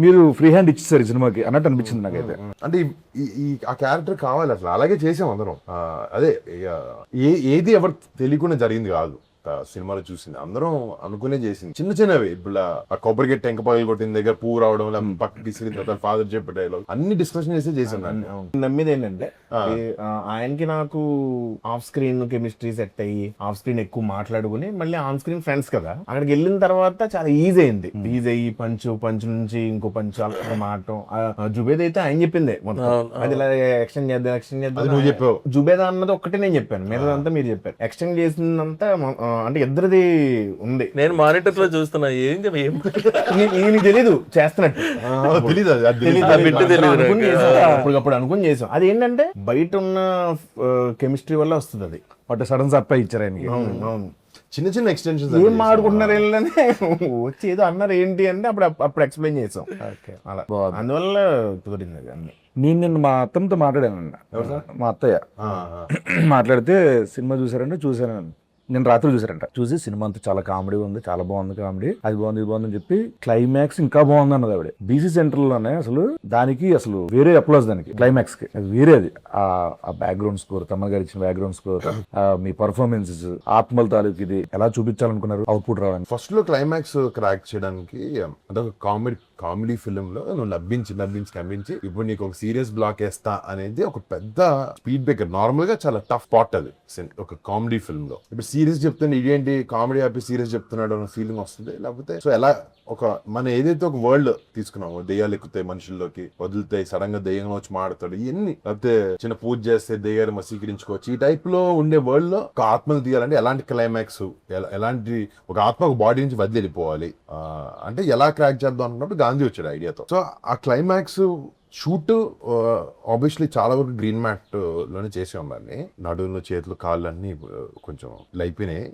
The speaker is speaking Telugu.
మీరు ఫ్రీ హ్యాండ్ ఇచ్చేసారు ఈ సినిమాకి అన్నట్టు అనిపించింది నాకైతే. అంటే ఆ క్యారెక్టర్ కావాలి అసలు, అలాగే చేసాం అందరం. అదే ఏది ఎవరు తెలియకుండా జరిగింది కాదు. సినిమాలో చూసింది అందరం అనుకునే చేసింది. చిన్న చిన్నవి ఇప్పుడు ఆ కొబ్బరికి టెంకపాయలు కొట్టిన దగ్గర పువ్వు రావడం, పక్కకి తీసుకెళ్ళిన తర్వాత ఫాదర్ చెప్పే డైలాగ్ అన్ని డిస్కషన్ చేసి చేసాను. నమ్మేది ఏంటంటే ఆయనకి నాకు ఆఫ్ స్క్రీన్ కెమిస్ట్రీ సెట్ అయ్యి ఆఫ్ స్క్రీన్ ఎక్కువ మాట్లాడుకుని మళ్ళీ ఆన్ స్క్రీన్ ఫ్రెండ్స్ కదా, అక్కడికి వెళ్ళిన తర్వాత చాలా ఈజీ అయింది. ఈజీ అయ్యి పంచ్ నుంచి ఇంకో పంచ్ మాటం. జుబేద్ అయితే ఆయన చెప్పిందే మొత్తం, అది ఇలా ఎక్స్టెండ్ చేద్దాం నువ్వు చెప్పావు. జుబేద్ అన్నది ఒక్కటే నేను చెప్పాను, మిగతాదంతా మీరు చెప్పారు. ఎక్స్టెండ్ చేసిందంతా అంటే ఇద్దరిది ఉంది. నేను మానిటర్ లో చూస్తున్నా, నీకు తెలీదు చేస్తున్నట్టు, అప్పుడు అనుకుని చేసాం. అది ఏంటంటే బయట ఉన్న కెమిస్ట్రీ వల్ల వస్తుంది అది. బట్ సడన్ సర్ప్రైజ్ ఇచ్చారు ఆయనకి. అవును, చిన్న చిన్న ఎక్స్టెన్షన్స్ ఏం మాడుకుంటున్నారు వెళ్ళని వచ్చి ఏదో అన్నారు ఏంటి అంటే అప్పుడు ఎక్స్ప్లెయిన్ చేసాం. అలా అందువల్ల కుదిరింది అన్ని. నేను నిన్న మా అత్తమ్మతో మాట్లాడాను, మా అత్తయ్య మాట్లాడితే సినిమా చూసారంటే చూసాను. నేను రాత్రి చూసారంట. చూసి సినిమా అంతా చాలా కామెడీ ఉంది, చాలా బాగుంది కామెడీ, అది బాగుంది ఇది బాగుంది అని చెప్పి క్లైమాక్స్ ఇంకా బాగుంది అన్నది ఆవిడ. బీసీ సెంటర్ లోనే అసలు దానికి అసలు వేరే అప్లాస్ దానికి క్లైమాక్స్ కి, అది వేరే. అది ఆ బ్యాక్గ్రౌండ్ స్కోర్, తమ్మ గారు ఇచ్చిన బ్యాక్గ్రౌండ్ స్కోర్, మీ పర్ఫార్మెన్సెస్, ఆత్మల తాలూకు ఇది ఎలా చూపించాలనుకున్నారు అవుట్పుట్ రావడానికి. ఫస్ట్ లో క్లైమాక్స్ క్రాక్ చేయడానికి అదొక కామెడీ ఫిల్మ్ లో నువ్వు నవ్వించి ఇప్పుడు నీకు ఒక సీరియస్ బ్లాక్ వేస్తా అనేది ఒక పెద్ద స్పీడ్ బ్రేకర్. నార్మల్ గా చాలా టఫ్ పార్ట్ అది ఒక కామెడీ ఫిల్మ్ లో. ఇప్పుడు సీరియస్ చెప్తుంటే ఇదేంటి కామెడీ ఆపి సీరియస్ చెప్తున్నాడు అన్న ఫీలింగ్ వస్తుంది. లేకపోతే సో ఎలా మనం ఏదైతే ఒక వరల్డ్ తీసుకున్నామో, దెయ్యాలు ఎక్కుతాయి మనుషుల్లోకి, వదులుతాయి, సడన్ గా దెయ్యంగా వచ్చి మాడతాడు, ఇవన్నీ, లేకపోతే చిన్న పూజ చేస్తే దెయ్యాలు వశీకరించుకోవచ్చు, ఈ టైప్ లో ఉండే వరల్డ్ లో ఒక ఆత్మను తీయాలంటే ఎలాంటి క్లైమాక్స్, ఎలాంటి ఒక ఆత్మ ఒక బాడీ నుంచి వదిలి వెళ్ళిపోవాలి అంటే ఎలా క్రాక్ చేద్దాం అనుకున్నప్పుడు గాంధీ వచ్చాడు ఐడియాతో. సో ఆ క్లైమాక్స్ షూట్ ఆబ్వియస్లీ చాలా వరకు గ్రీన్ మ్యాట్ లోనే చేసి ఉండాలి. నడువులు, చేతులు, కాళ్ళు అన్ని కొంచెం లైపోయినాయి.